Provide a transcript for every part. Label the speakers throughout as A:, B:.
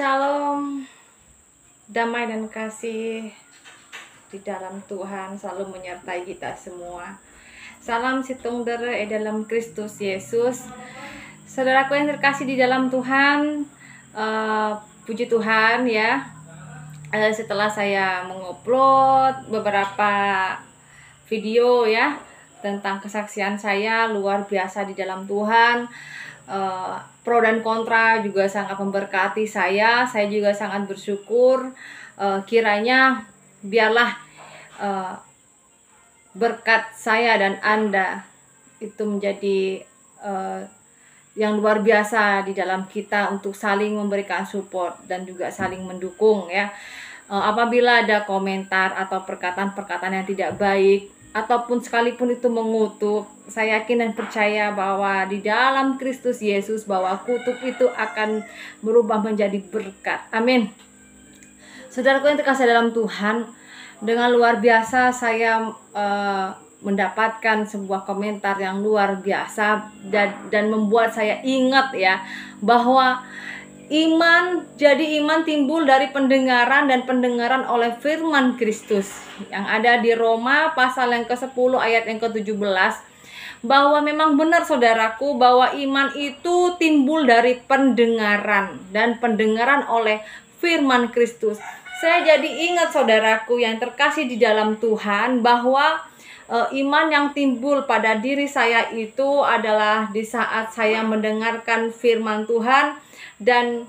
A: Shalom, damai dan kasih di dalam Tuhan selalu menyertai kita semua. Salam situng dere dalam Kristus Yesus. Saudaraku yang terkasih di dalam Tuhan, puji Tuhan ya. Setelah saya mengupload beberapa video ya tentang kesaksian saya luar biasa di dalam Tuhan, pro dan kontra juga sangat memberkati saya juga sangat bersyukur. Kiranya biarlah berkat saya dan Anda itu menjadi yang luar biasa di dalam kita untuk saling memberikan support dan juga saling mendukung ya. Apabila ada komentar atau perkataan-perkataan yang tidak baik ataupun sekalipun itu mengutuk, saya yakin dan percaya bahwa di dalam Kristus Yesus bahwa kutuk itu akan berubah menjadi berkat. Amin. Saudaraku yang terkasih dalam Tuhan, dengan luar biasa saya mendapatkan sebuah komentar yang luar biasa dan membuat saya ingat ya bahwa iman timbul dari pendengaran dan pendengaran oleh firman Kristus yang ada di Roma pasal yang ke-10 ayat yang ke-17, bahwa memang benar saudaraku bahwa iman itu timbul dari pendengaran dan pendengaran oleh firman Kristus. Saya jadi ingat saudaraku yang terkasih di dalam Tuhan bahwa iman yang timbul pada diri saya itu adalah di saat saya mendengarkan firman Tuhan dan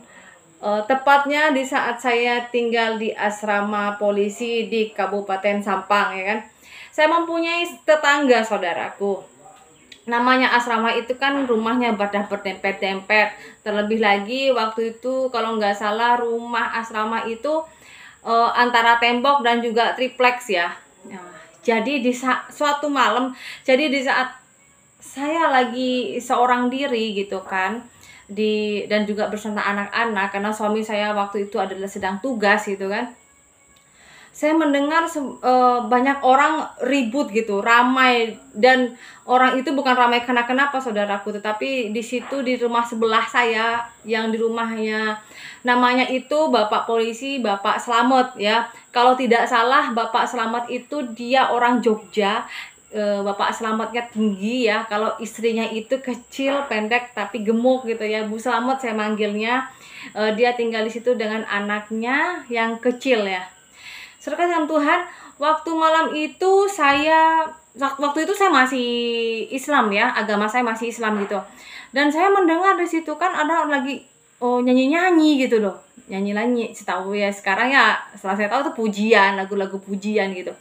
A: tepatnya di saat saya tinggal di asrama polisi di Kabupaten Sampang ya kan. Saya mempunyai tetangga saudaraku. Namanya asrama itu kan rumahnya pada berdempet-dempet. Terlebih lagi waktu itu kalau nggak salah rumah asrama itu antara tembok dan juga triplex ya. Nah, jadi di suatu malam, jadi di saat saya lagi seorang diri gitu kan, dan juga bersama anak-anak karena suami saya waktu itu adalah sedang tugas gitu kan. Saya mendengar banyak orang ribut gitu, ramai, dan orang itu bukan ramai karena kenapa saudaraku, tetapi di situ di rumah sebelah saya yang di rumahnya namanya itu Bapak Polisi, Bapak Slamet ya. Kalau tidak salah Bapak Slamet itu dia orang Jogja. Bapak Slametnya tinggi ya, kalau istrinya itu kecil, pendek tapi gemuk gitu ya. Bu Slamet saya manggilnya. Dia tinggal di situ dengan anaknya yang kecil ya. Serta dengan Tuhan, waktu malam itu saya masih Islam ya, agama saya masih Islam gitu. Dan saya mendengar di situ kan ada lagi nyanyi-nyanyi gitu loh. Nyanyi-nyanyi, setahu ya sekarang ya, setelah saya tahu itu pujian, lagu-lagu pujian gitu.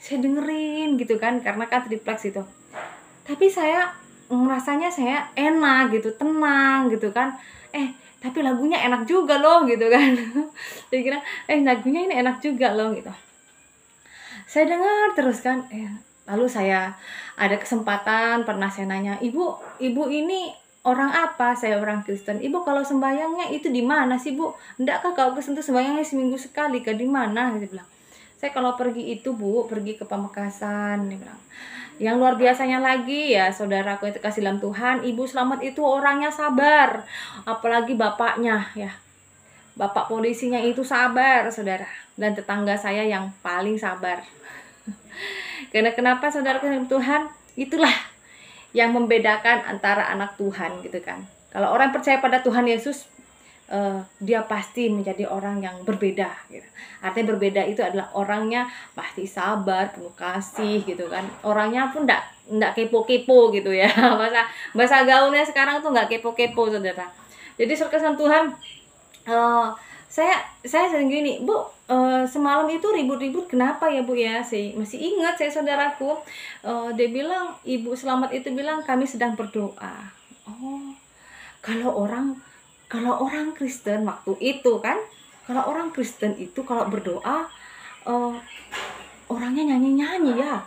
A: Saya dengerin gitu kan, karena kan triplex itu. Tapi saya ngerasanya saya enak gitu, tenang gitu kan. Tapi lagunya enak juga loh gitu kan. Saya kira lagunya ini enak juga loh gitu. Saya dengar terus kan. Lalu saya ada kesempatan pernah saya nanya, ibu ini orang apa? Saya orang Kristen. Ibu kalau sembahyangnya itu di mana sih bu? Endakkah kalau Kristen itu sembahyangnya seminggu sekali? Ke di mana? Gitu bilang. Saya kalau pergi itu bu, pergi ke Pamekasan. Dia bilang. Yang luar biasanya lagi ya saudaraku yang terkasih dalam Tuhan, Ibu Slamet itu orangnya sabar, apalagi bapaknya ya, bapak polisinya itu sabar saudara, dan tetangga saya yang paling sabar. Karena kenapa saudaraku yang Tuhan, itulah yang membedakan antara anak Tuhan gitu kan. Kalau orang percaya pada Tuhan Yesus, dia pasti menjadi orang yang berbeda gitu. Artinya berbeda itu adalah orangnya pasti sabar, penuh kasih gitu kan. Orangnya pun enggak kepo-kepo gitu ya. Bahasa gaulnya sekarang tuh enggak kepo-kepo saudara. Jadi serkesan Tuhan, saya sering gini, Bu, semalam itu ribut-ribut kenapa ya Bu ya? Saya masih ingat saya saudaraku. Dia bilang, Ibu Slamet itu bilang kami sedang berdoa. Kalau orang Kristen waktu itu kan, kalau orang Kristen itu kalau berdoa orangnya nyanyi-nyanyi ya.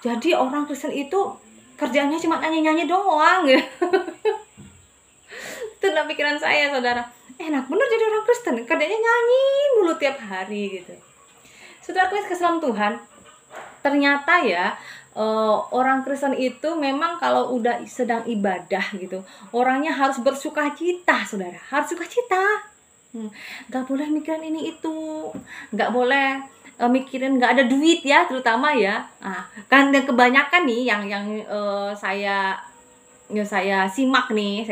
A: Jadi orang Kristen itu kerjanya cuma nyanyi-nyanyi doang ya. Itu dalam pikiran saya saudara. Enak bener jadi orang Kristen, kerjanya nyanyi mulu tiap hari gitu. Saudara kesalahan Tuhan, ternyata ya orang Kristen itu memang kalau udah sedang ibadah gitu, orangnya harus bersukacita saudara, harus sukacita. Nggak boleh mikirin ini itu, nggak boleh mikirin nggak ada duit ya, terutama ya. Nah, kan yang kebanyakan nih yang saya simak nih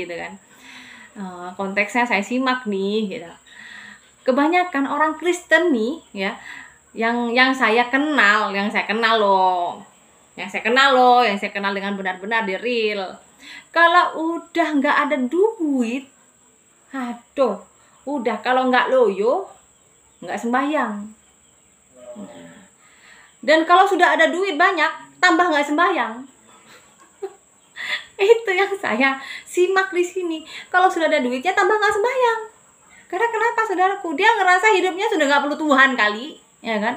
A: gitu kan. Konteksnya saya simak nih gitu. Kebanyakan orang Kristen nih ya, yang saya kenal, yang saya kenal dengan benar-benar di real. Kalau udah nggak ada duit, aduh, udah kalau nggak loyo, nggak sembahyang. Dan kalau sudah ada duit banyak, tambah nggak sembahyang. Itu yang saya simak di sini. Kalau sudah ada duitnya, tambah nggak sembahyang. Karena kenapa, saudaraku? Dia ngerasa hidupnya sudah nggak perlu Tuhan kali, ya kan?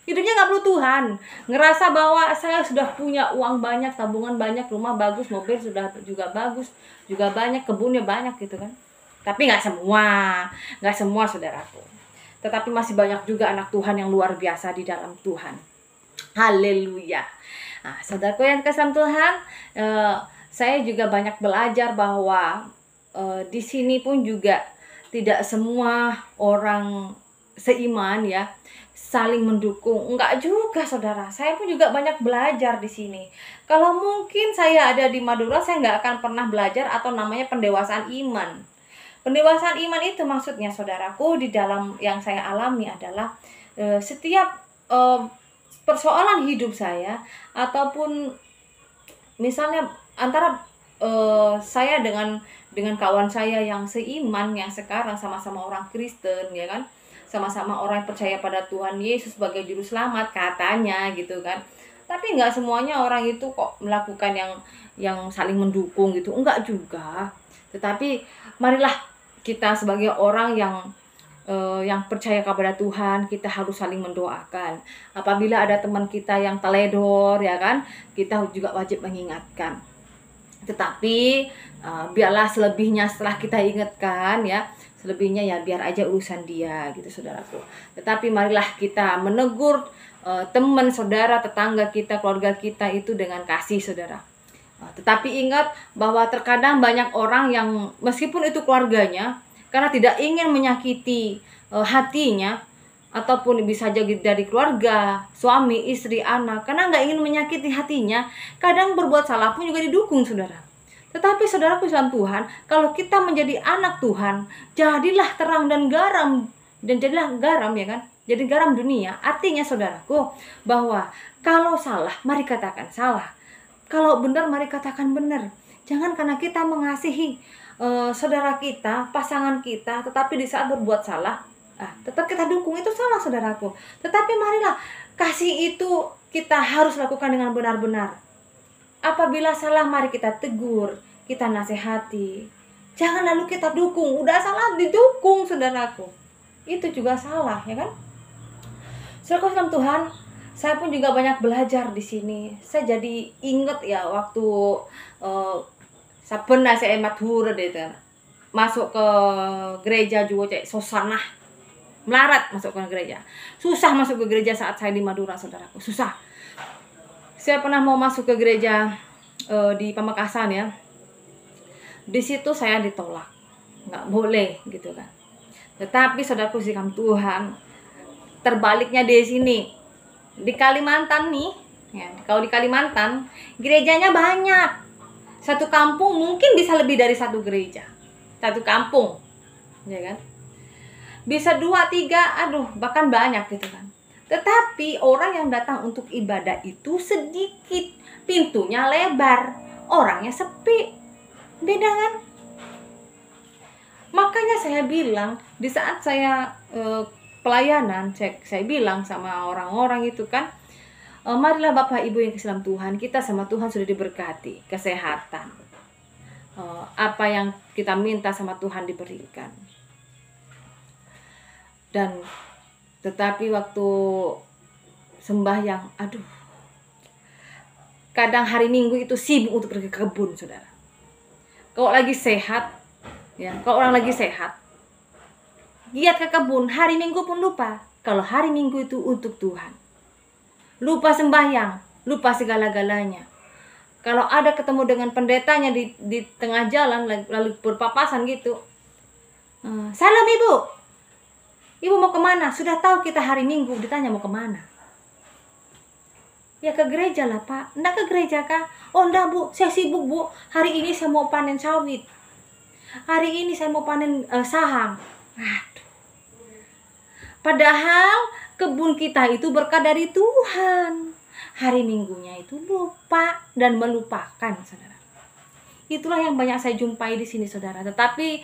A: Hidupnya nggak perlu Tuhan. Ngerasa bahwa saya sudah punya uang banyak, tabungan banyak, rumah bagus, mobil sudah juga bagus, juga banyak, kebunnya banyak gitu kan. Tapi nggak semua saudaraku. Tetapi masih banyak juga anak Tuhan yang luar biasa di dalam Tuhan. Haleluya. Nah, saudaraku yang kasih Tuhan, saya juga banyak belajar bahwa di sini pun juga tidak semua orang seiman ya saling mendukung. Enggak juga saudara. Saya pun juga banyak belajar di sini. Kalau mungkin saya ada di Madura, saya nggak akan pernah belajar atau namanya pendewasaan iman. Pendewasaan iman itu maksudnya saudaraku, di dalam yang saya alami adalah setiap persoalan hidup saya, ataupun misalnya antara saya dengan kawan saya yang seiman, yang sekarang sama-sama orang Kristen ya kan, sama-sama orang yang percaya pada Tuhan Yesus sebagai juru selamat katanya gitu kan. Tapi nggak semuanya orang itu kok melakukan yang saling mendukung gitu, enggak juga. Tetapi marilah kita sebagai orang yang percaya kepada Tuhan, kita harus saling mendoakan. Apabila ada teman kita yang teledor ya kan, kita juga wajib mengingatkan. Tetapi biarlah selebihnya setelah kita ingatkan ya, selebihnya ya biar aja urusan dia gitu saudaraku. Tetapi marilah kita menegur teman, saudara, tetangga kita, keluarga kita itu dengan kasih saudara. Tetapi ingat bahwa terkadang banyak orang yang meskipun itu keluarganya, karena tidak ingin menyakiti hatinya, ataupun bisa jadi dari keluarga, suami, istri, anak, karena nggak ingin menyakiti hatinya, kadang berbuat salah pun juga didukung saudara. Tetapi saudaraku dalam Tuhan, kalau kita menjadi anak Tuhan, jadilah terang dan garam, dan jadilah garam ya kan, jadi garam dunia. Artinya saudaraku, bahwa kalau salah, mari katakan salah. Kalau benar, mari katakan benar. Jangan karena kita mengasihi saudara kita, pasangan kita, tetapi di saat berbuat salah, tetap kita dukung, itu salah saudaraku. Tetapi marilah kasih itu kita harus lakukan dengan benar-benar. Apabila salah, mari kita tegur, kita nasihati. Jangan lalu kita dukung, udah salah didukung saudaraku. Itu juga salah ya kan. Saudaraku dalam Tuhan, saya pun juga banyak belajar di sini. Saya jadi inget ya waktu saben saya matur deh masuk ke gereja juga sosanah melarat masuk ke gereja. Susah masuk ke gereja saat saya di Madura saudaraku, susah. Saya pernah mau masuk ke gereja di Pamekasan ya. Di situ saya ditolak, nggak boleh gitu kan. Tetapi saudaraku sikam Tuhan, terbaliknya di sini. Di Kalimantan nih, ya, kalau di Kalimantan gerejanya banyak. Satu kampung mungkin bisa lebih dari satu gereja. Satu kampung, ya kan? Bisa 2, 3, bahkan banyak gitu kan. Tetapi orang yang datang untuk ibadah itu sedikit, pintunya lebar, orangnya sepi. Beda kan? Makanya saya bilang, di saat saya pelayanan, saya bilang sama orang-orang itu kan, marilah Bapak Ibu yang kasih dalam Tuhan, kita sama Tuhan sudah diberkati, kesehatan, apa yang kita minta sama Tuhan diberikan. Dan tetapi waktu sembahyang, kadang hari Minggu itu sibuk untuk pergi ke kebun saudara. Kalau lagi sehat, ya, kalau orang lagi sehat, giat ke kebun, hari Minggu pun lupa. Kalau hari Minggu itu untuk Tuhan. Lupa sembahyang, lupa segala-galanya. Kalau ada ketemu dengan pendetanya di tengah jalan, lalu berpapasan gitu, Salam ibu. Ibu mau kemana? Sudah tahu kita hari Minggu, ditanya mau kemana. Ya ke gereja lah pak. Nggak ke gereja kah? Oh enggak bu, saya sibuk bu. Hari ini saya mau panen sawit. Hari ini saya mau panen sahang. Aduh. Padahal kebun kita itu berkat dari Tuhan. Hari Minggunya itu lupa dan melupakan, saudara. Itulah yang banyak saya jumpai di sini, saudara. Tetapi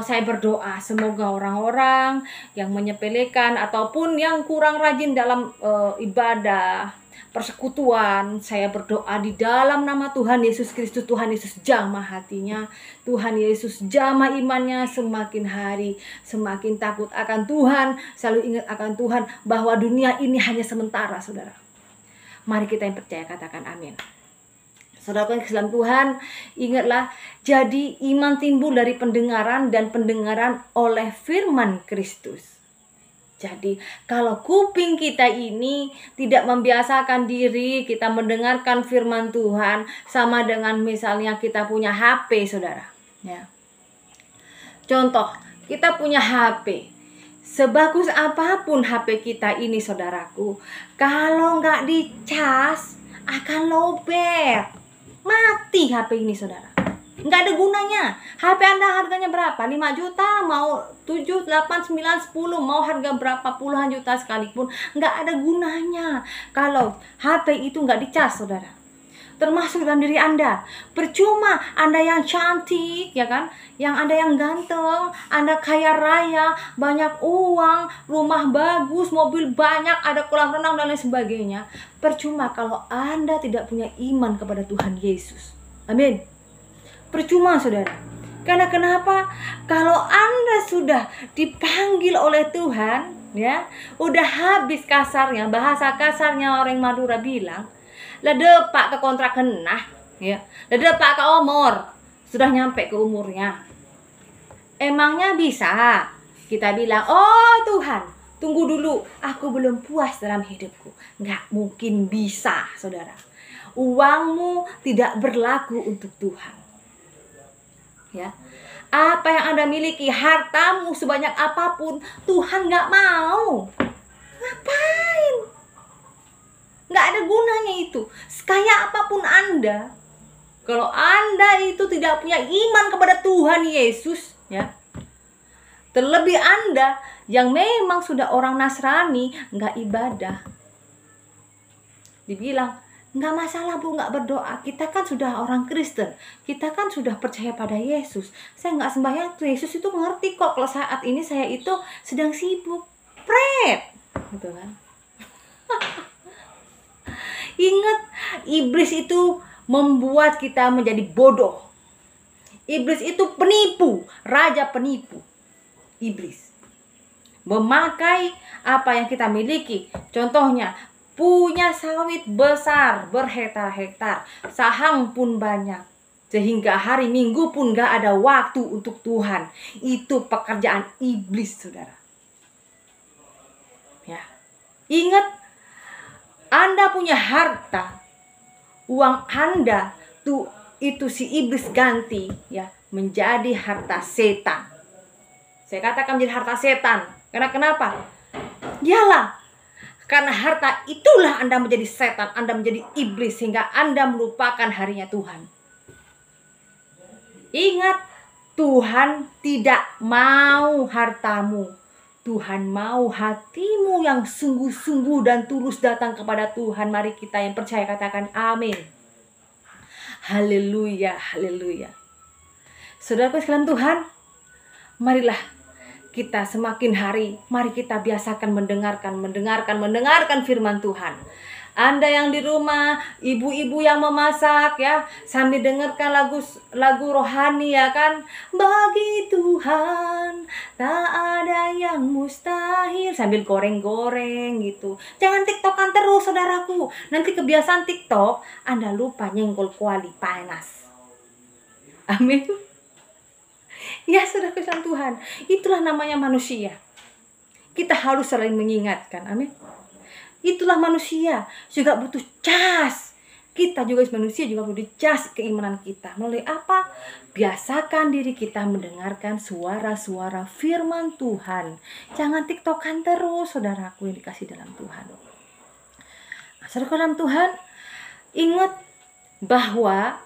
A: saya berdoa semoga orang-orang yang menyepelekan ataupun yang kurang rajin dalam ibadah, persekutuan, saya berdoa di dalam nama Tuhan Yesus Kristus, Tuhan Yesus jamah hatinya, Tuhan Yesus jamah imannya, semakin hari semakin takut akan Tuhan, selalu ingat akan Tuhan bahwa dunia ini hanya sementara, saudara. Mari kita yang percaya katakan amin. Saudara yang dalam Tuhan, ingatlah, jadi iman timbul dari pendengaran dan pendengaran oleh firman Kristus. Jadi kalau kuping kita ini tidak membiasakan diri kita mendengarkan firman Tuhan, sama dengan misalnya kita punya HP, saudara. Ya. Contoh, kita punya HP. Sebagus apapun HP kita ini, saudaraku, kalau nggak dicas akan lowbat. Mati HP ini, saudara. Nggak ada gunanya. HP Anda harganya berapa? 5 juta, mau 7, 8, 9, 10, mau harga berapa puluhan juta sekalipun, nggak ada gunanya kalau HP itu nggak dicas, saudara. Termasuk dalam diri Anda. Percuma Anda yang cantik, ya kan? Yang Anda yang ganteng, Anda kaya raya, banyak uang, rumah bagus, mobil banyak, ada kolam renang dan lain sebagainya. Percuma kalau Anda tidak punya iman kepada Tuhan Yesus. Amin. Percuma, saudara. Karena kenapa? Kalau Anda sudah dipanggil oleh Tuhan, ya, udah habis kasarnya, bahasa kasarnya orang Madura bilang, ledepak ke kontrak kenah, ya, ledepak ke umur, sudah nyampe ke umurnya. Emangnya bisa kita bilang, oh Tuhan, tunggu dulu, aku belum puas dalam hidupku. Nggak mungkin bisa, saudara. Uangmu tidak berlaku untuk Tuhan. Ya, apa yang Anda miliki, hartamu sebanyak apapun, Tuhan nggak mau. Ngapain? Nggak ada gunanya itu. Sekaya apapun Anda, kalau Anda itu tidak punya iman kepada Tuhan Yesus, ya, terlebih Anda yang memang sudah orang Nasrani, nggak ibadah, dibilang nggak masalah bu, nggak berdoa. Kita kan sudah orang Kristen, kita kan sudah percaya pada Yesus. Saya nggak sembahyang, tuh Yesus itu mengerti kok kalau saat ini saya itu sedang sibuk. Pret, gitu kan? Ingat, iblis itu membuat kita menjadi bodoh. Iblis itu penipu, raja penipu. Iblis memakai apa yang kita miliki. Contohnya, punya sawit besar berhektar-hektar, sahang pun banyak, sehingga hari Minggu pun gak ada waktu untuk Tuhan. Itu pekerjaan iblis, saudara. Ya, ingat, Anda punya harta, uang Anda tuh itu si iblis ganti, ya, menjadi harta setan. Saya katakan menjadi harta setan. Karena kenapa? Yalah, karena harta itulah Anda menjadi setan, Anda menjadi iblis, sehingga Anda melupakan harinya Tuhan. Ingat, Tuhan tidak mau hartamu. Tuhan mau hatimu yang sungguh-sungguh dan tulus datang kepada Tuhan. Mari kita yang percaya katakan amin. Haleluya, haleluya. Saudara sekalian Tuhan, marilah kita semakin hari, mari kita biasakan mendengarkan firman Tuhan. Anda yang di rumah, ibu-ibu yang memasak, ya, sambil dengarkan lagu rohani, ya kan? Bagi Tuhan tak ada yang mustahil, sambil goreng-goreng gitu. Jangan tiktokan terus, saudaraku. Nanti kebiasaan tiktok, Anda lupa nyenggol kuali panas. Amin. Ya, saudara kesal Tuhan, itulah namanya manusia. Kita harus saling mengingatkan, amin. Itulah manusia, juga butuh cas. kita juga manusia juga perlu dicas keimanan kita. Melalui apa? Biasakan diri kita mendengarkan suara-suara firman Tuhan. Jangan tiktokan terus, saudaraku yang dikasih dalam Tuhan. Saudara dalam Tuhan, ingat bahwa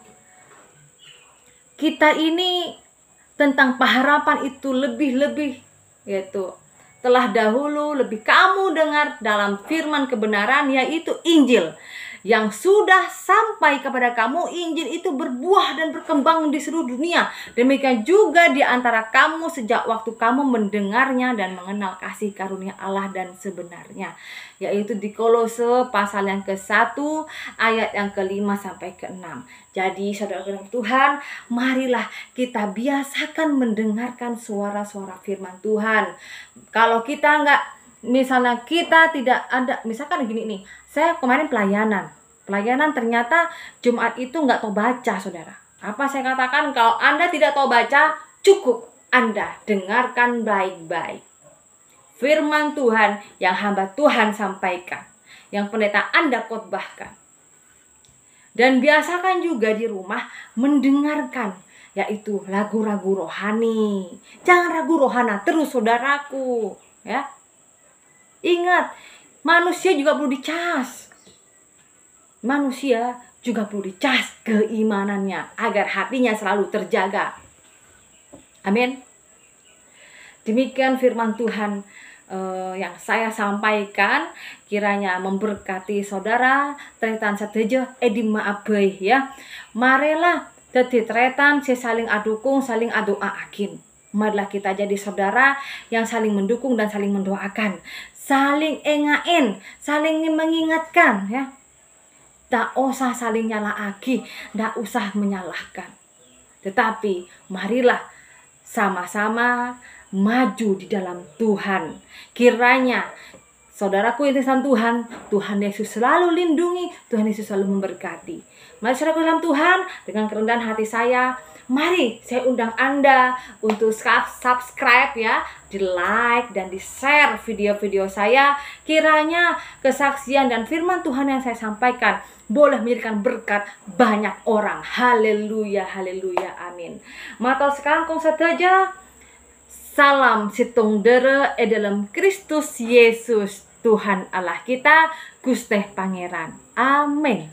A: kita ini tentang pengharapan itu lebih-lebih, yaitu telah dahulu lebih kamu dengar dalam firman kebenaran, yaitu Injil yang sudah sampai kepada kamu. Injil itu berbuah dan berkembang di seluruh dunia. Demikian juga di antara kamu sejak waktu kamu mendengarnya dan mengenal kasih karunia Allah dan sebenarnya, yaitu di Kolose pasal yang ke-1 ayat yang ke-5 sampai ke-6. Jadi saudara-saudara Tuhan, marilah kita biasakan mendengarkan suara-suara firman Tuhan. Kalau kita misalnya kita tidak ada, misalkan gini nih, saya kemarin pelayanan ternyata Jumat itu nggak tahu baca, saudara. Apa saya katakan? Kalau Anda tidak tahu baca, cukup Anda dengarkan baik-baik firman Tuhan yang hamba Tuhan sampaikan, yang pendeta Anda khotbahkan. Dan biasakan juga di rumah mendengarkan, yaitu lagu-lagu rohani. Jangan ragu rohana terus, saudaraku, ya. Ingat, manusia juga perlu dicas. Manusia juga perlu dicas keimanannya agar hatinya selalu terjaga. Amin. Demikian firman Tuhan yang saya sampaikan, kiranya memberkati saudara. Tretan setejo edim maabai, ya. Marilah dadi tretan saling adukung, saling adoaakin. Marilah kita jadi saudara yang saling mendukung dan saling mendoakan, saling engain, saling mengingatkan, ya. Tak usah saling nyalaaki, tak usah menyalahkan. Tetapi marilah sama-sama maju di dalam Tuhan. Kiranya saudaraku yang intisan Tuhan, Tuhan Yesus selalu lindungi, Tuhan Yesus selalu memberkati. Mari saudaraku dalam Tuhan, dengan kerendahan hati saya, mari saya undang Anda untuk subscribe, ya, di like dan di share video-video saya. Kiranya kesaksian dan firman Tuhan yang saya sampaikan boleh menjadikan berkat banyak orang. Haleluya, haleluya, amin. Maka sekarang kong saja. Salam situng dere dalam Kristus Yesus Tuhan Allah kita, Gusti Pangeran. Amin.